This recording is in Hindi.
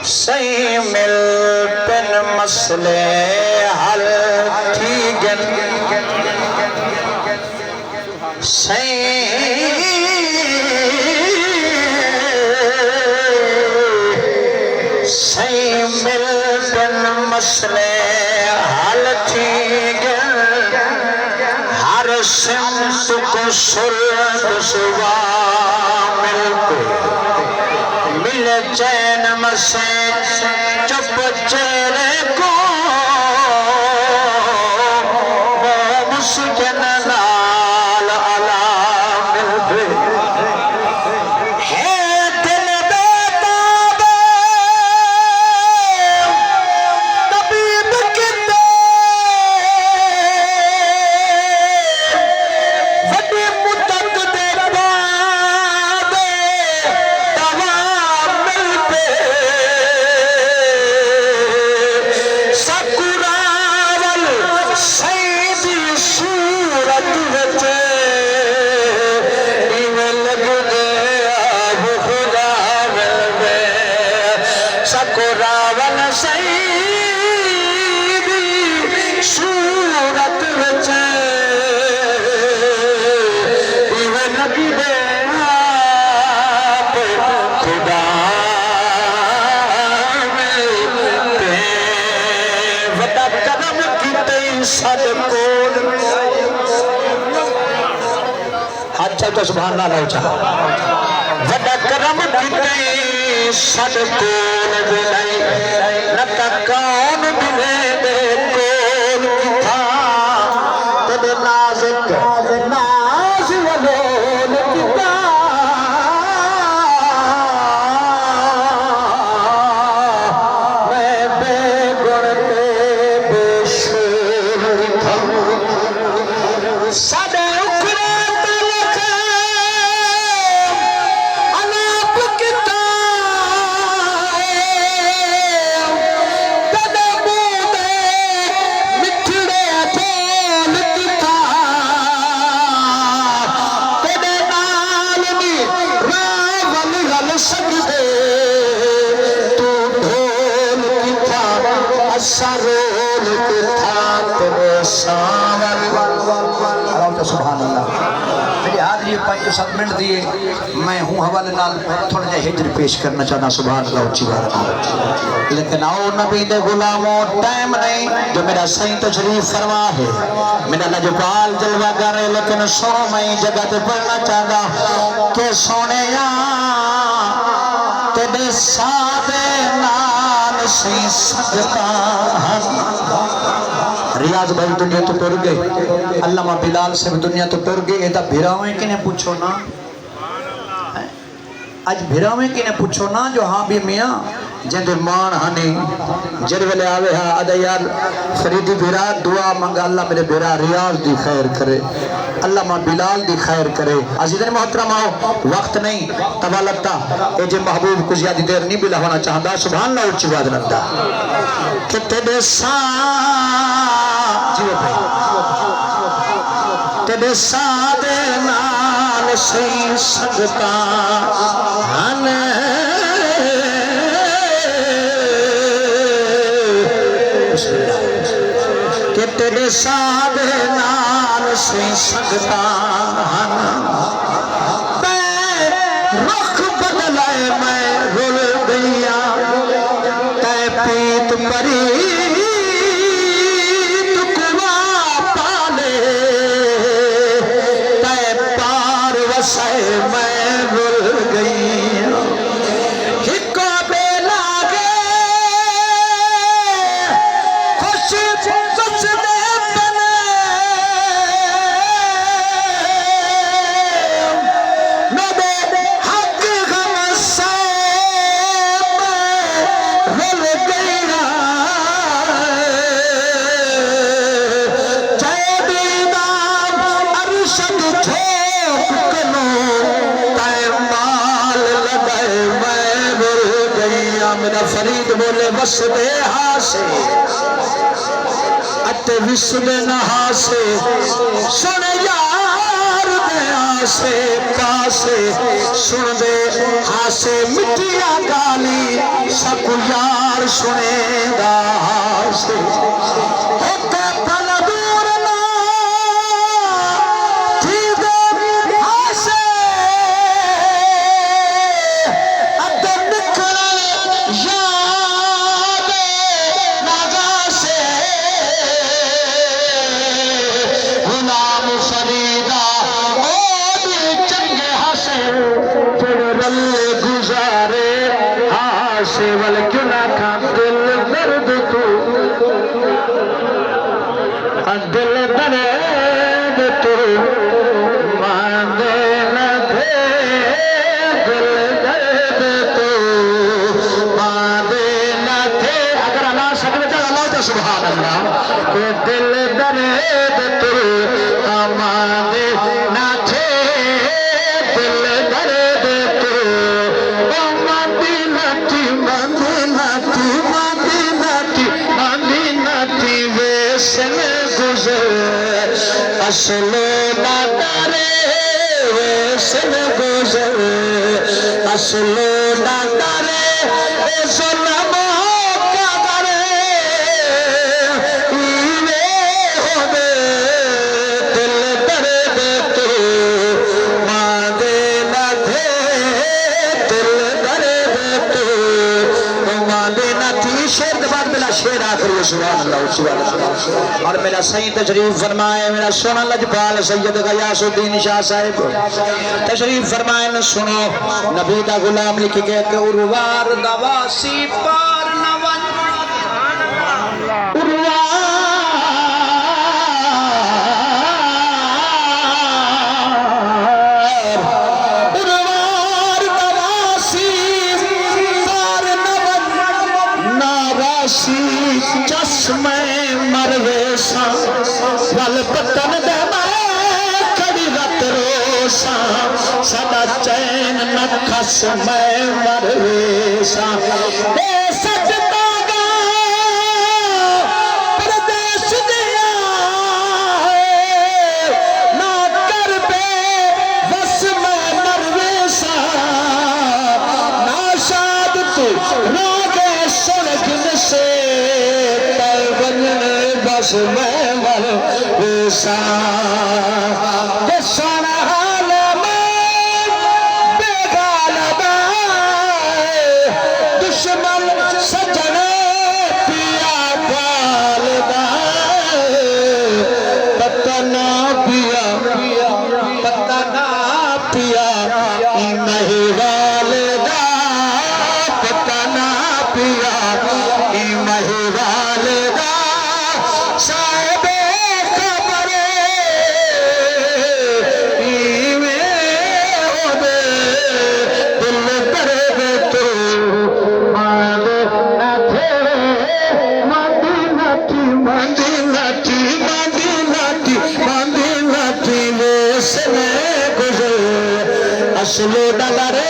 सही मिल बिन मसले हल ठीक सही मिल बिन मसले हल ठीक हर सिमत को सुलझ सुबह मिलते मिल चैन मसे चुप चेहरे को वो मुस्किन लाल अला मिलते है दिल बेताब तबीब किते वडी मुद्दत दे बाद दवा मिलते सकुरावल सईदी सूरत विच इवें लगदे अब खुदा मिलवे सकुरावल सईदी सूरत विच इवें लगदे अब खुदा मिलवे वड्डा कदम कीते साडे कोल हाथ चल तो सुभान अल्लाह उचा वड्डा कदम कीते साडे कोल विलाई न ता कौन मिले दे कोल किथा तेरे नाज़िक नाज़ वलोल किथा मैं बेगुण ते बेशूर था साडे उखरे तलख अलाप किता तदे बूदे मिठड़े बोल किता तेरे नाल नी रावल गल सकदे तू ढोल किथा असा रोल किथा तेरे सावल सुभान अल्लाह मेरी हाजिरी 5-7 मिनट दिए मैं हूँ हवाले नाल थोड़ा जा हिजर पेश करना चाहना सुभान अल्लाह उच्ची बात लेकिन आओ नबी दे गुलामों टाइम नहीं जो मेरा सही तशरीफ फरमा है मेरा लजपाल जलवागर है लेकिन सो मैं जगह ते पढ़ना चाहता कि सोने तेरे सादे नाल सी सदका रियाज भाई दुनिया तो टुर गए अल्लामा बिलाल से दुनिया तो टुर गए एदा भिरावे किने पूछो ना आज भिरावे किने पूछो ना जो हाँ भी मियाँ जिंदे मान हने जर वेले आवे हा अदा यार फरीदी भिरा दुआ मंगा अल्लाह मेरे भिरा रियाज दी खैर करे अल्लामा बिलाल दी खैर करे अजीज़न मोहतरम आओ वक्त नहीं तवालता ए जे महबूब को ज्यादा देर नहीं बिला होना चाहता सुभान अल्लाह उच्ची बात रखता कि तेरे जीव भाई तेरे सादे नाल सही संगता हने कि तेरे सादे नाल सही संगता हने रुख बदलाए मैं रुल गईया तै पीत परी मैं रुल गई हिको बेला गे खुश खुश दे बने मेरे हक गम से बोले वसदे हासे अते विसदे नहासे सुन यार दे आसे पासे सुन दे हासे मिठिया गाली सब यार सुनेगा हासे होते पल दूर ना थी दे हासे अते निकल याद नगा से गुलाम फरीदा चंगे हसे फिर रल्ले गुजारे हासे वाल क्यों ना खा दिल दर्द तू दिल दर्द तू मांगे न थे दिल दर्द तू मांगे न थे अगर अल्लाह सकते तो अल्लाह तो सुभान अल्लाह के दिल दर्द तू मांगे न थे दिल दर्द तू मदीनाती मदीनाती मदीनाती मदीनाती वेसन गुजर असलो ना डरे वेसन गुजर असलो ना डरे जुल्म का डरे ईवे होवे दिल दर्द तू मांगे ना थे दिल दर्द तू मांगे ना थी शेर के बाद मेरा शेर आखिर सुभान अल्लाह सुभान अल्लाह और मेरा सही तशरीफ फरमाए मेरा सोना लजपाल सैयद गयासुद्दीन शाह साहब तशरीफ फरमाए न सुनो नबी का गुलाम लिख के उर्वार नवासी पार नवन उर्वार नवासी पार नवन नवासी चश्मे मरवेसा वल पतन दे खड़ी रत रोसा सदा चैन नखस मैं मरवेसा ए सजदा गा परदेश दिया ना कर बे बस मैं मरवेसा ना शाद तू रोगे सुन गिन से बस मैं मर बेसा सोना हाल में बेगाल दुश्मन सजन पिया पाल पतना पिया पतना पिया महिवाल पतना पिया महिवाल साहेब खबरे ईवे होवे दिल दर्द तू मांगे न थे मदीनाती मदीनाती मदीनाती मदीनाती वेसने गुजर असलो डगरे